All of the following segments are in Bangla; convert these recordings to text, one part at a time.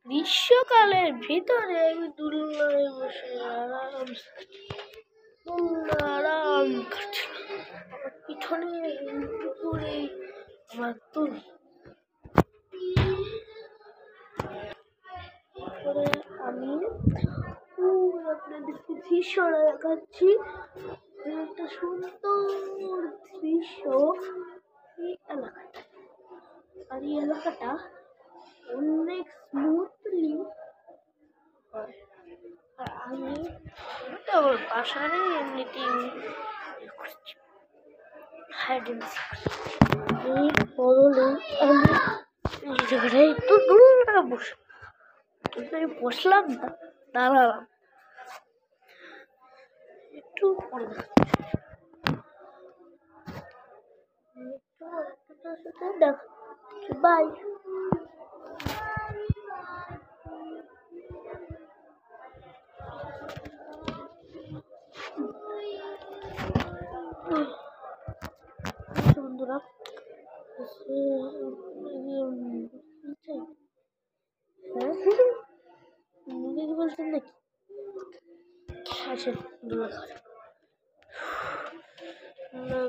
গ্রীষ্মকালের ভিতরে আমি দোলনায় বসে আরাম করছিলাম। পিছনে পুকুরে আমার তুল আমি আপনাদেরকে দৃশ্যটা দেখাচ্ছি। একটা সুন্দর দৃশ্য এই এলাকাটা, আর এই এলাকাটা অনেক স্মুথলি হয়। আর আমি আমার বাসারে এমনিতেই করছি এই বদলে আমি এই জায়গাটায় একটু দূরে বসলাম না, দাঁড়ালাম একটু পরে দেখাচ্ছি। বাই। বন্ধুরা কি বলছেন নাকি? আসেন দূরে খাওয়া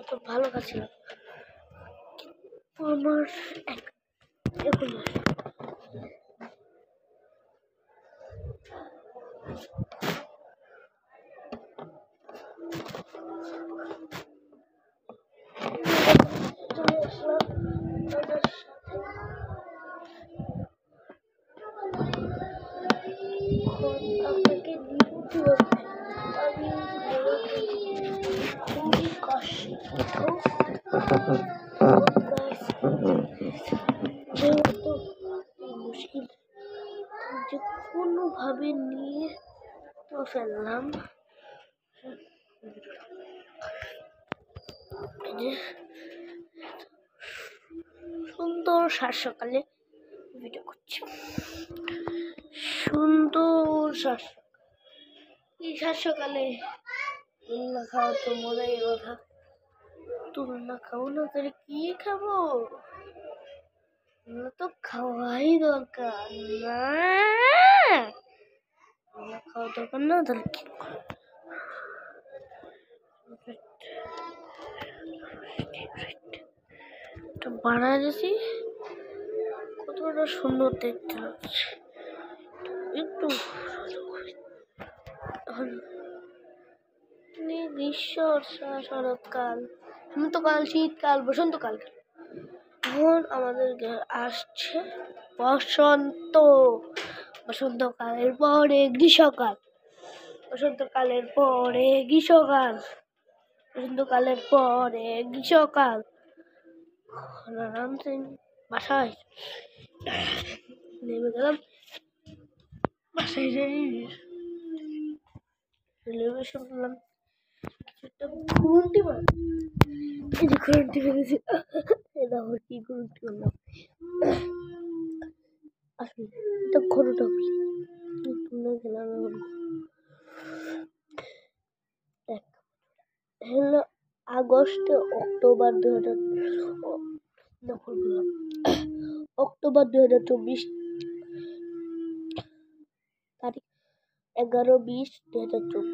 তো ভালো কাছে আমার এখন আপনাকে আমি খুবই কষ্ট যেহেতু মুশকিল যে কোনোভাবে নিয়ে তো ফেললাম। সুন্দর সাত সকালে ভিডিও করছি। সুন্দর এই সাত সকালে তুলনা খাওয়া তো মজাই কথা। তুলনা খাবো না তাহলে কি খাবো? তো খাওয়াই দরকার না, খাওয়া দরকার না তাহলে কি বাড়া গেছি। কতটা সুন্দর দেখতে লাগছে একটু গ্রীষ্ম শরৎকাল, হেমন্তকাল, শীতকাল, বসন্তকাল। এখন আমাদের আসছে বসন্ত। বসন্তকালের পরে গ্রীষ্মকাল, বসন্তকালের পরে গ্রীষ্মকাল, বসন্তকালের পরে গ্রীষ্মকাল। আরামসে বাসায় নেমে গেলাম। বাসায় যাই টেলিভিশন করলাম, কিছুটা ঘুরুন্টি মার এই যে ঘুরুন্টি মেরেছি। এটা আমার কি ঘুরুন্টি করলাম আসলে এটা ঘোরোটা তুলে গেলাম। হলো আগস্ট অক্টোবর 2024 তারিখ 11-20-2024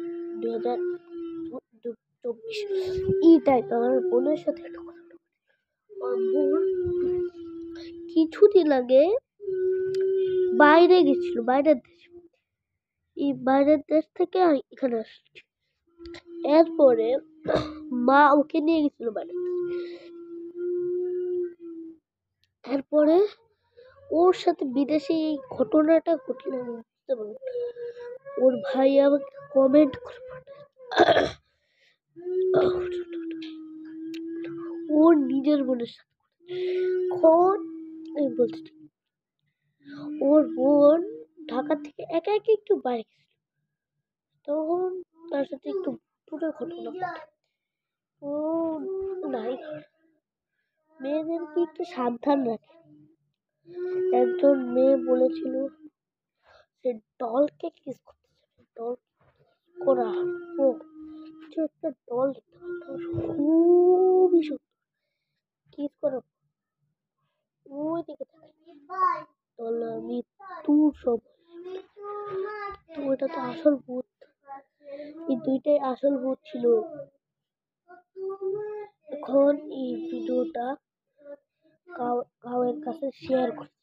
এই টাইপ আমার বোনের সাথে কিছুদিন আগে বাইরে গেছিল, বাইরের দেশ, এই বাইরের দেশ থেকে এখানে আসছে। এরপরে মা ওকে নিয়ে গেছিল বাইরে। এরপরে ওর সাথে বিদেশে এই ঘটনাটা ঘটলে বুঝতে পারবো। ওর ভাই আমাকে কমেন্ট করে ওর নিজের বোনের সাথে আমি বলছি ওর বোন ঢাকা থেকে একা একা একটু বাইরে গেছিল, তখন তার সাথে একটু পুরো ঘটনা ও নাই। মেয়েদেরকে একটু সাবধান রাখে। একজন মেয়ে বলেছিল সে ডলকে কিস করতে যাবে, ডল করা ও কিছু একটা ডল খুবই সুন্দর কিস করা ওই দিকে তলা মৃত্যুর সব। তো ওটা তো আসল ভূত। এই দুইটাই আসল ভূত ছিল। এখন এই ভিডিওটা কাউয়ের কাছে শেয়ার করছি।